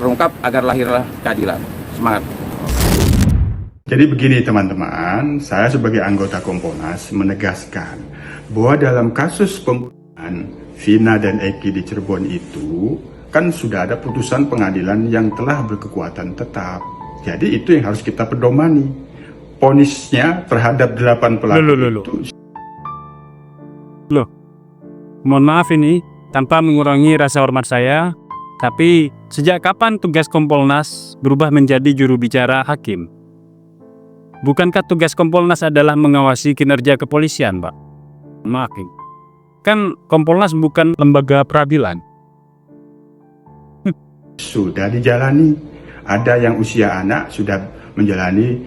terungkap agar lahirlah keadilan. Semangat. Jadi begini teman-teman, saya sebagai anggota Kompolnas menegaskan bahwa dalam kasus pembunuhan Vina dan Eki di Cirebon itu kan sudah ada putusan pengadilan yang telah berkekuatan tetap. Jadi itu yang harus kita pedomani. Vonisnya terhadap 8 pelaku itu. Loh, mohon maaf ini tanpa mengurangi rasa hormat saya, tapi sejak kapan tugas Kompolnas berubah menjadi juru bicara hakim? Bukankah tugas Kompolnas adalah mengawasi kinerja kepolisian, Pak? Maaf, kan Kompolnas bukan lembaga peradilan. Sudah dijalani. Ada yang usia anak sudah menjalani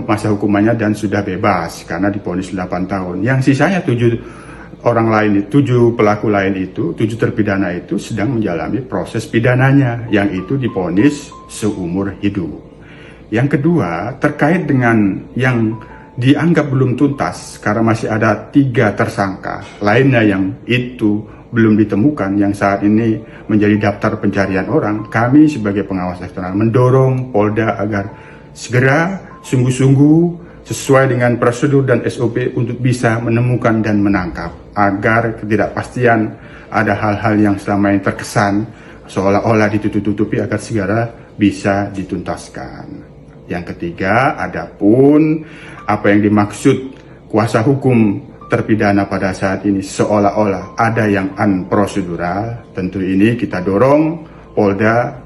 masa hukumannya dan sudah bebas karena divonis 8 tahun. Yang sisanya 7 orang lain, 7 pelaku lain itu, 7 terpidana itu sedang menjalani proses pidananya, yang itu divonis seumur hidup. Yang kedua, terkait dengan yang dianggap belum tuntas karena masih ada 3 tersangka lainnya yang itu belum ditemukan, yang saat ini menjadi daftar pencarian orang, kami sebagai pengawas eksternal mendorong Polda agar segera sungguh-sungguh sesuai dengan prosedur dan SOP untuk bisa menemukan dan menangkap, agar ketidakpastian ada hal-hal yang selama ini terkesan seolah-olah ditutup-tutupi agar segera bisa dituntaskan. Yang ketiga, adapun apa yang dimaksud kuasa hukum terpidana pada saat ini seolah-olah ada yang unprosedural, tentu ini kita dorong Polda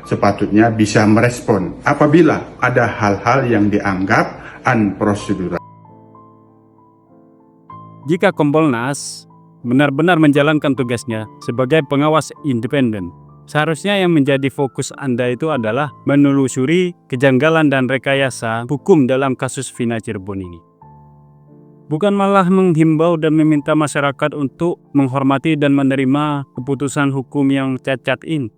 sepatutnya bisa merespon apabila ada hal-hal yang dianggap unprosedural. Jika Kompolnas benar-benar menjalankan tugasnya sebagai pengawas independen, seharusnya yang menjadi fokus Anda itu adalah menelusuri kejanggalan dan rekayasa hukum dalam kasus Vina Cirebon ini. Bukan malah menghimbau dan meminta masyarakat untuk menghormati dan menerima keputusan hukum yang cacat ini.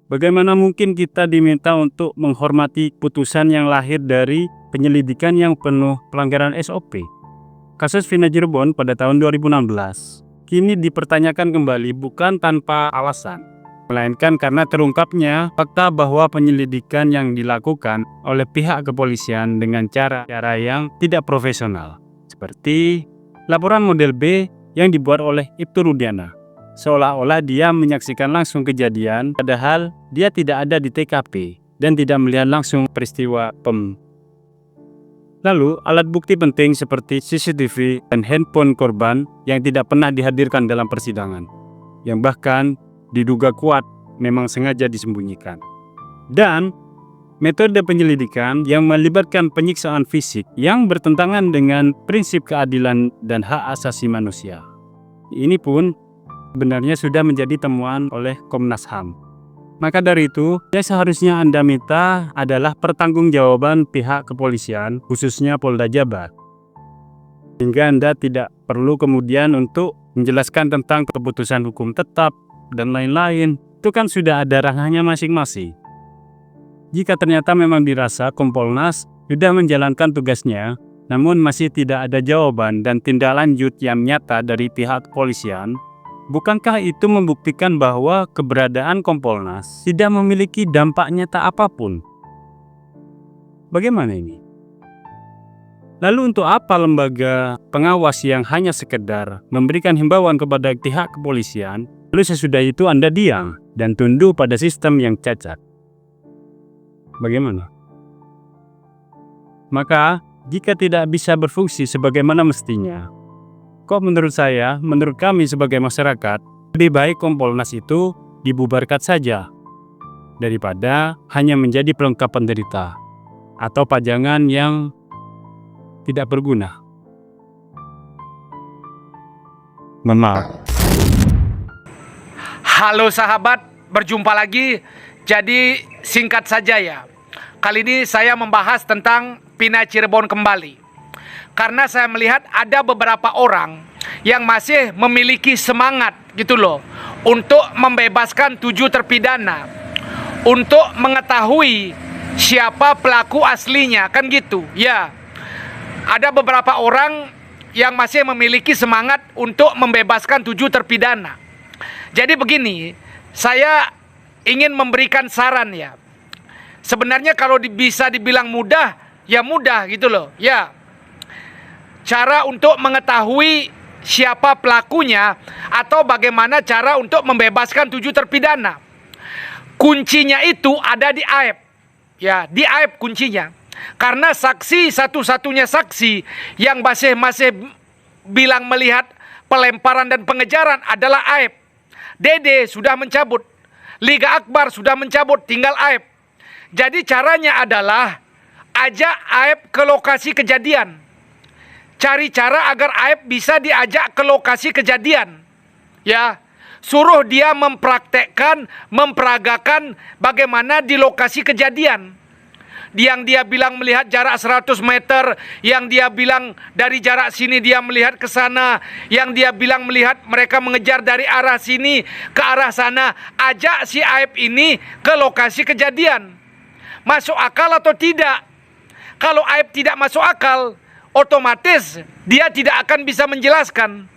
Bagaimana mungkin kita diminta untuk menghormati putusan yang lahir dari penyelidikan yang penuh pelanggaran SOP? Kasus Vina Cirebon pada tahun 2016 kini dipertanyakan kembali bukan tanpa alasan, melainkan karena terungkapnya fakta bahwa penyelidikan yang dilakukan oleh pihak kepolisian dengan cara-cara yang tidak profesional, seperti laporan model B yang dibuat oleh Ibtu Rudiana, seolah-olah dia menyaksikan langsung kejadian, padahal dia tidak ada di TKP dan tidak melihat langsung peristiwa Lalu, alat bukti penting seperti CCTV dan handphone korban yang tidak pernah dihadirkan dalam persidangan, yang bahkan diduga kuat memang sengaja disembunyikan. Dan metode penyelidikan yang melibatkan penyiksaan fisik yang bertentangan dengan prinsip keadilan dan hak asasi manusia. Ini pun sebenarnya sudah menjadi temuan oleh Komnas HAM. Maka dari itu, yang seharusnya Anda minta adalah pertanggungjawaban pihak kepolisian, khususnya Polda Jabar. Sehingga Anda tidak perlu kemudian untuk menjelaskan tentang keputusan hukum tetap dan lain-lain. Itu kan sudah ada ranahnya masing-masing. Jika ternyata memang dirasa Kompolnas sudah menjalankan tugasnya, namun masih tidak ada jawaban dan tindak lanjut yang nyata dari pihak kepolisian, bukankah itu membuktikan bahwa keberadaan Kompolnas tidak memiliki dampak nyata apapun? Bagaimana ini? Lalu untuk apa lembaga pengawas yang hanya sekedar memberikan himbauan kepada pihak kepolisian, lalu sesudah itu Anda diam dan tunduk pada sistem yang cacat? Bagaimana? Maka, jika tidak bisa berfungsi sebagaimana mestinya, kok menurut saya, menurut kami sebagai masyarakat, lebih baik Kompolnas itu dibubarkan saja daripada hanya menjadi pelengkap penderita atau pajangan yang tidak berguna. Mohon maaf. Halo sahabat, berjumpa lagi. Jadi singkat saja ya. Kali ini saya membahas tentang Vina Cirebon kembali. Karena saya melihat ada beberapa orang yang masih memiliki semangat gitu loh untuk membebaskan 7 terpidana, untuk mengetahui siapa pelaku aslinya, kan gitu ya. Ada beberapa orang yang masih memiliki semangat untuk membebaskan 7 terpidana. Jadi begini, saya ingin memberikan saran ya. Sebenarnya kalau bisa dibilang mudah, ya mudah gitu loh. Ya, cara untuk mengetahui siapa pelakunya atau bagaimana cara untuk membebaskan 7 terpidana. Kuncinya itu ada di AEP. Ya, di AEP kuncinya. Karena saksi satu-satunya saksi yang masih bilang melihat pelemparan dan pengejaran adalah AEP. Dede sudah mencabut, Liga Akbar sudah mencabut, tinggal AEP. Jadi caranya adalah ajak AEP ke lokasi kejadian. Cari cara agar AEP bisa diajak ke lokasi kejadian. Ya, suruh dia mempraktekkan, memperagakan bagaimana di lokasi kejadian. Yang dia bilang melihat jarak 100 meter, yang dia bilang dari jarak sini dia melihat ke sana, yang dia bilang melihat mereka mengejar dari arah sini ke arah sana. Ajak si AEP ini ke lokasi kejadian. Masuk akal atau tidak? Kalau AEP tidak masuk akal, otomatis dia tidak akan bisa menjelaskan.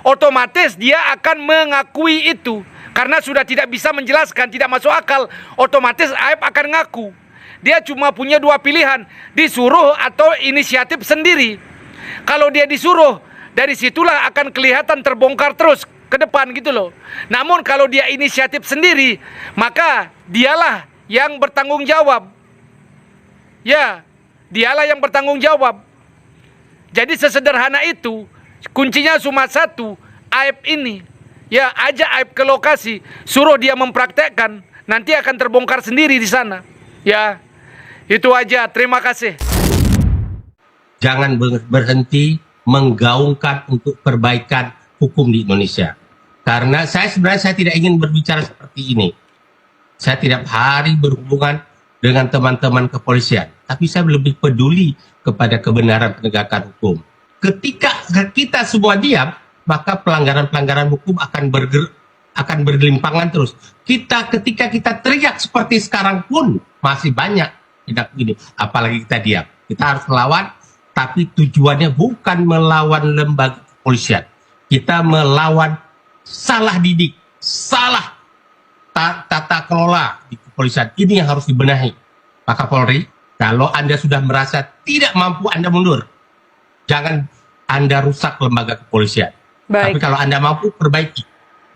Otomatis dia akan mengakui itu. Karena sudah tidak bisa menjelaskan, tidak masuk akal, otomatis AEP akan ngaku. Dia cuma punya 2 pilihan, disuruh atau inisiatif sendiri. Kalau dia disuruh, dari situlah akan kelihatan terbongkar terus ke depan gitu loh. Namun kalau dia inisiatif sendiri, maka dialah yang bertanggung jawab. Ya, dialah yang bertanggung jawab. Jadi sesederhana itu, kuncinya cuma satu, AEP ini. Ya, ajak AEP ke lokasi, suruh dia mempraktekkan, nanti akan terbongkar sendiri di sana. Ya, itu aja. Terima kasih. Jangan berhenti menggaungkan untuk perbaikan hukum di Indonesia. Karena sebenarnya saya tidak ingin berbicara seperti ini. Saya tiap hari berhubungan dengan teman-teman kepolisian. Tapi saya lebih peduli kepada kebenaran penegakan hukum. Ketika kita semua diam, maka pelanggaran-pelanggaran hukum akan bergelimpangan terus. Ketika kita teriak seperti sekarang pun masih banyak tidak begini, apalagi kita diam. Kita harus melawan, tapi tujuannya bukan melawan lembaga kepolisian. Kita melawan salah didik, salah tata kelola di kepolisian. Ini yang harus dibenahi. Pak Kapolri, kalau Anda sudah merasa tidak mampu, Anda mundur. Jangan Anda rusak lembaga kepolisian. Baik. Tapi kalau Anda mampu, perbaiki.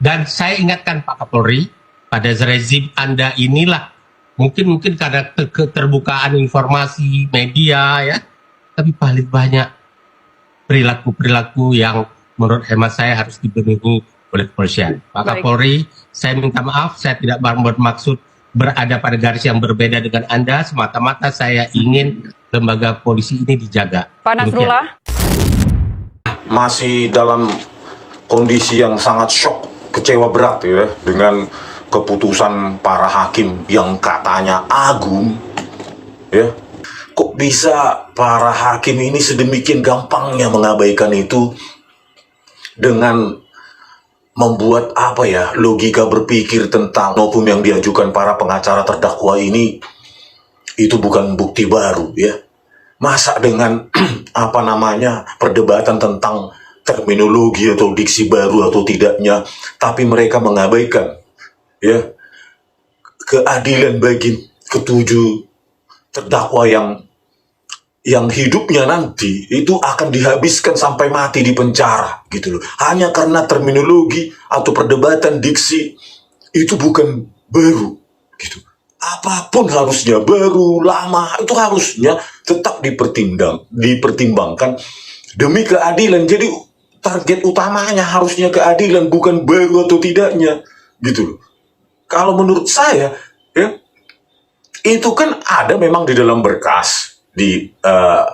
Dan saya ingatkan Pak Kapolri, pada rezim Anda inilah mungkin karena keterbukaan informasi media ya, tapi paling banyak perilaku yang menurut hemat saya harus dibenahi oleh kepolisian. Pak Kapolri, saya minta maaf, saya tidak bermaksud berada pada garis yang berbeda dengan Anda, semata-mata saya ingin lembaga polisi ini dijaga. Pak Nasrullah. Masih dalam kondisi yang sangat shock, kecewa berat ya dengan keputusan para hakim yang katanya agung, ya. Kok bisa para hakim ini sedemikian gampangnya mengabaikan itu dengan membuat logika berpikir tentang hukum yang diajukan para pengacara terdakwa ini itu bukan bukti baru ya. Masa dengan perdebatan tentang terminologi atau diksi baru atau tidaknya, tapi mereka mengabaikan ya keadilan bagi ketujuh terdakwa yang hidupnya nanti itu akan dihabiskan sampai mati di penjara gitu loh, hanya karena terminologi atau perdebatan diksi itu bukan baru gitu. Apapun harusnya baru lama itu harusnya tetap dipertimbangkan demi keadilan. Jadi target utamanya harusnya keadilan, bukan baru atau tidaknya gitu loh. Kalau menurut saya ya, itu kan ada memang di dalam berkas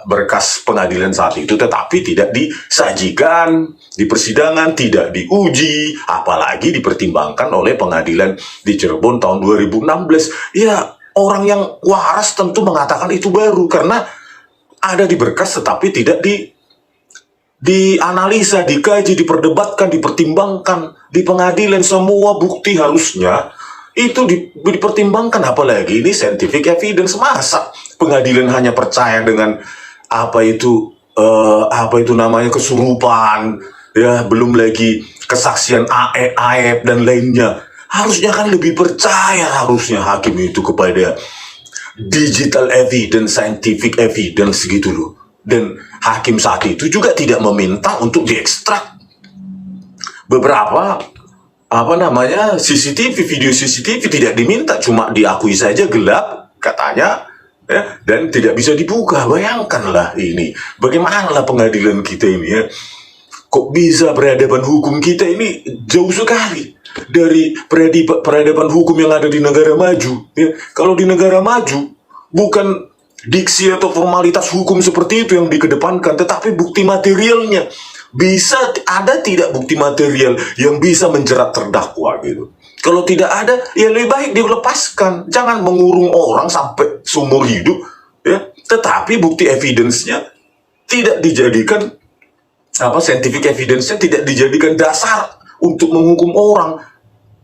berkas pengadilan saat itu, tetapi tidak disajikan di persidangan, tidak diuji, apalagi dipertimbangkan oleh pengadilan di Cirebon tahun 2016. Ya, orang yang waras tentu mengatakan itu baru karena ada di berkas tetapi tidak dianalisa, dikaji, diperdebatkan, dipertimbangkan di pengadilan. Semua bukti harusnya itu dipertimbangkan, apalagi ini scientific evidence. Masa pengadilan hanya percaya dengan kesurupan ya, belum lagi kesaksian AEP dan lainnya, Harusnya kan lebih percaya harusnya hakim itu kepada digital evidence, scientific evidence gitu loh. Dan hakim saat itu juga tidak meminta untuk diekstrak beberapa CCTV, video CCTV tidak diminta, cuma diakui saja gelap katanya, ya, dan tidak bisa dibuka. Bayangkanlah ini, bagaimanalah pengadilan kita ini ya. Kok bisa peradaban hukum kita ini jauh sekali dari peradaban hukum yang ada di negara maju. Ya. Kalau di negara maju, bukan diksi atau formalitas hukum seperti itu yang dikedepankan, tetapi bukti materialnya. Bisa ada tidak bukti material yang bisa menjerat terdakwa gitu. Kalau tidak ada, ya lebih baik dilepaskan. Jangan mengurung orang sampai seumur hidup, ya. Tetapi bukti evidence-nya tidak dijadikan scientific evidence-nya tidak dijadikan dasar untuk menghukum orang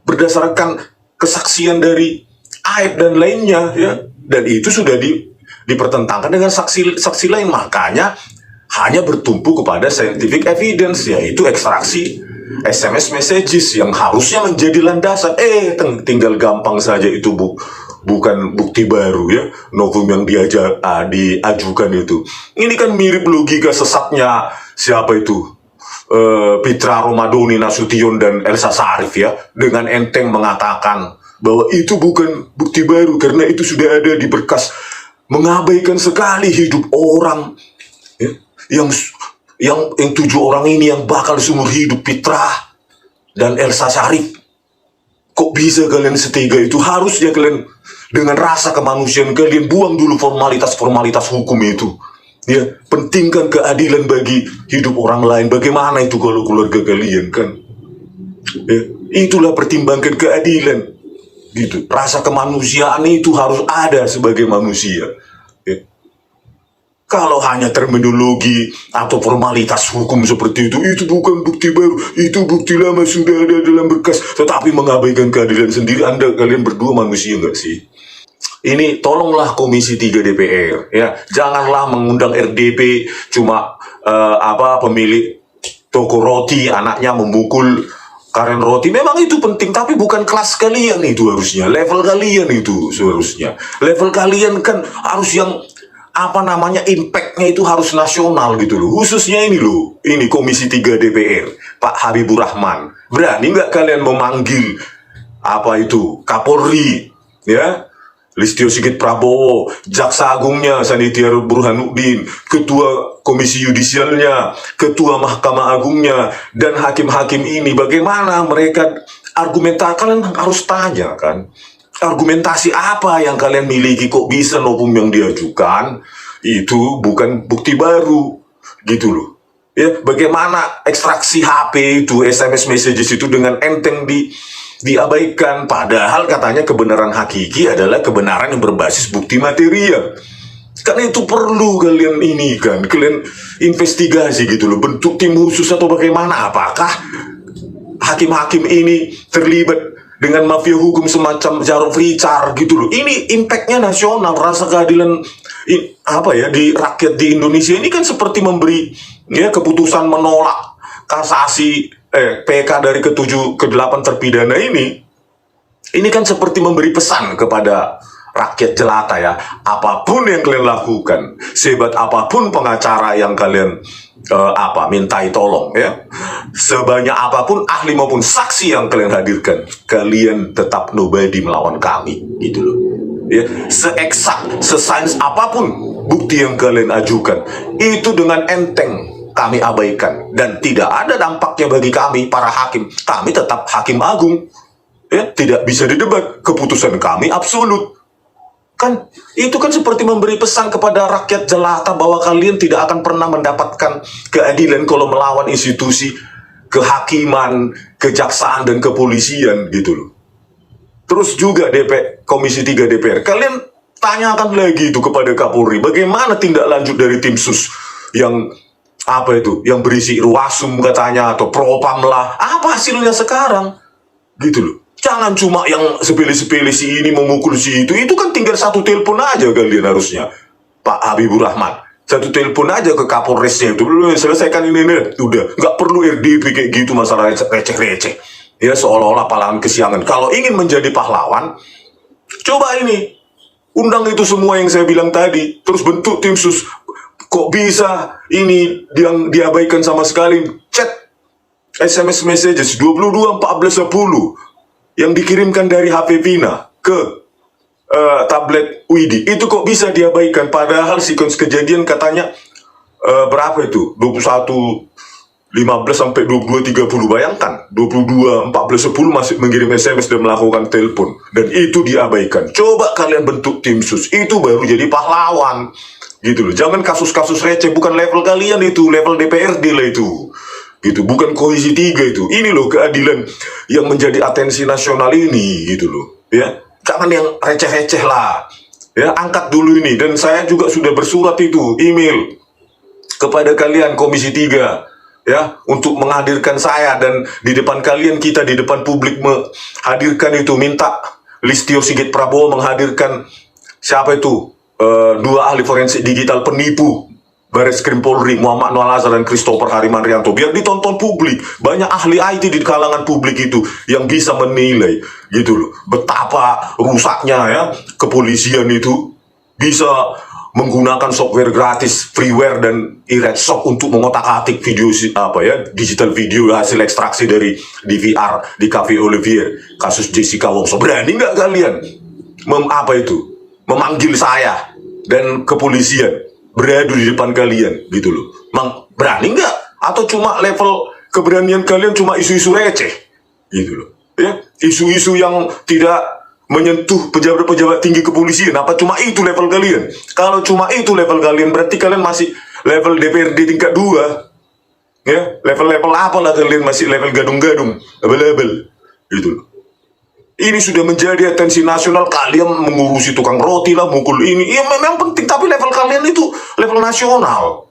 berdasarkan kesaksian dari aib dan lainnya, ya. Dan itu sudah dipertentangkan dengan saksi lain, makanya hanya bertumpu kepada scientific evidence, yaitu ekstraksi SMS messages yang harusnya menjadi landasan. Tinggal gampang saja itu bukan bukti baru ya, novum yang diajukan itu. Ini kan mirip logika sesatnya siapa itu? Pitra Romadoni Nasution dan Elsa Sharif ya, dengan enteng mengatakan bahwa itu bukan bukti baru karena itu sudah ada di berkas, mengabaikan sekali hidup orang ya. Yang 7 orang ini yang bakal seumur hidup, Pitra dan Elsa Sharif. Kok bisa kalian setega itu? Harusnya kalian dengan rasa kemanusiaan kalian buang dulu formalitas hukum itu. Ya, pentingkan keadilan bagi hidup orang lain. Bagaimana itu kalau keluarga kalian kan? Ya, itulah pertimbangkan keadilan. Gitu. Rasa kemanusiaan itu harus ada sebagai manusia. Ya. Kalau hanya terminologi atau formalitas hukum seperti itu bukan bukti baru, itu bukti lama sudah ada dalam berkas, tetapi mengabaikan keadilan sendiri. Kalian berdua manusia nggak sih? Ini tolonglah Komisi 3 DPR, ya, janganlah mengundang RDP cuma pemilik toko roti anaknya memukul karen roti. Memang itu penting, tapi bukan kelas kalian itu harusnya, level kalian itu seharusnya. Level kalian kan harus yang impact-nya itu harus nasional gitu loh. Khususnya ini loh, ini Komisi 3 DPR, Pak Habibur Rahman. Berani nggak kalian memanggil Kapolri, ya, Listio Sigit Prabowo, Jaksa Agungnya Sanitiar Burhanuddin, Ketua Komisi Yudisialnya, Ketua Mahkamah Agungnya, dan hakim-hakim ini, bagaimana mereka kalian harus tanya kan? Argumentasi apa yang kalian miliki, kok bisa novum yang diajukan itu bukan bukti baru gitu loh ya. Bagaimana ekstraksi HP itu, SMS messages itu dengan enteng diabaikan, padahal katanya kebenaran hakiki adalah kebenaran yang berbasis bukti material. Karena itu perlu kalian kalian investigasi gitu loh, bentuk tim khusus atau bagaimana, apakah hakim-hakim ini terlibat dengan mafia hukum semacam Jarod Richard gitu loh. Ini impactnya nasional, rasa keadilan di rakyat di Indonesia ini kan seperti memberi ya keputusan menolak kasasi PK dari ke-7 ke-8 terpidana ini kan seperti memberi pesan kepada rakyat jelata ya, apapun yang kalian lakukan, sehebat apapun pengacara yang kalian mintai tolong ya, sebanyak apapun ahli maupun saksi yang kalian hadirkan, kalian tetap nobody melawan kami gitu loh ya. Seeksak, sesains apapun bukti yang kalian ajukan, itu dengan enteng kami abaikan, dan tidak ada dampaknya bagi kami para hakim. Kami tetap hakim agung ya, tidak bisa didebat, keputusan kami absolut. Kan itu kan seperti memberi pesan kepada rakyat jelata bahwa kalian tidak akan pernah mendapatkan keadilan kalau melawan institusi kehakiman, kejaksaan, dan kepolisian gitu loh. Terus juga Komisi 3 DPR, kalian tanyakan lagi itu kepada Kapolri, bagaimana tindak lanjut dari tim sus yang yang berisi Irwasum katanya, atau Propam lah, apa hasilnya sekarang gitu loh. Jangan cuma yang sepele-sepele si ini memukul si itu kan tinggal satu telepon aja kalian harusnya, Pak Habibur Rahman. Satu telepon aja ke Kapolresnya itu, selesaikan ini, udah. Nggak perlu RDP kayak gitu, masalah receh-receh. Ya, seolah-olah pahlawan kesiangan. Kalau ingin menjadi pahlawan, coba ini, undang itu semua yang saya bilang tadi, terus bentuk tim sus. Kok bisa ini yang diabaikan sama sekali? Chat SMS messages 22.14.10 yang dikirimkan dari HP Vina ke tablet Widi, itu kok bisa diabaikan? Padahal sequence kejadian katanya berapa itu? 21.15 sampai 22.30. Bayangkan 22.14.10 masih mengirim SMS dan melakukan telepon, dan itu diabaikan. Coba kalian bentuk tim sus, itu baru jadi pahlawan gitu loh. Jangan kasus-kasus receh, bukan level kalian itu, level DPRD lah itu gitu, bukan Komisi 3 itu. Ini loh keadilan yang menjadi atensi nasional ini gitu loh ya. Jangan yang receh-receh lah ya, angkat dulu ini. Dan saya juga sudah bersurat itu, email kepada kalian Komisi 3 ya, untuk menghadirkan saya, dan di depan kalian, kita di depan publik menghadirkan itu, minta Listio Sigit Prabowo menghadirkan siapa itu, dua ahli forensik digital penipu Bareskrim Polri, Muhammad Noah Lazar dan Christopher Harimanrianto, biar ditonton publik. Banyak ahli IT di kalangan publik itu yang bisa menilai gitu loh, betapa rusaknya ya kepolisian itu bisa menggunakan software gratis, freeware dan e-redshop untuk mengotak-atik video digital video hasil ekstraksi dari DVR di Cafe Olivier, kasus Jessica Wongso. Berani nggak kalian memanggil saya dan kepolisian beradu di depan kalian gitu loh? Berani nggak? Atau cuma level keberanian kalian cuma isu-isu receh gitu loh ya, isu-isu yang tidak menyentuh pejabat-pejabat tinggi kepolisian? Apa cuma itu level kalian? Kalau cuma itu level kalian, berarti kalian masih level DPRD tingkat 2 ya. Level-level apa lah kalian? Masih level gadung-gadung, abal-abal gitu loh. Ini sudah menjadi atensi nasional. Kalian mengurusi tukang roti lah, mukul ini, ya memang penting, tapi level kalian itu level nasional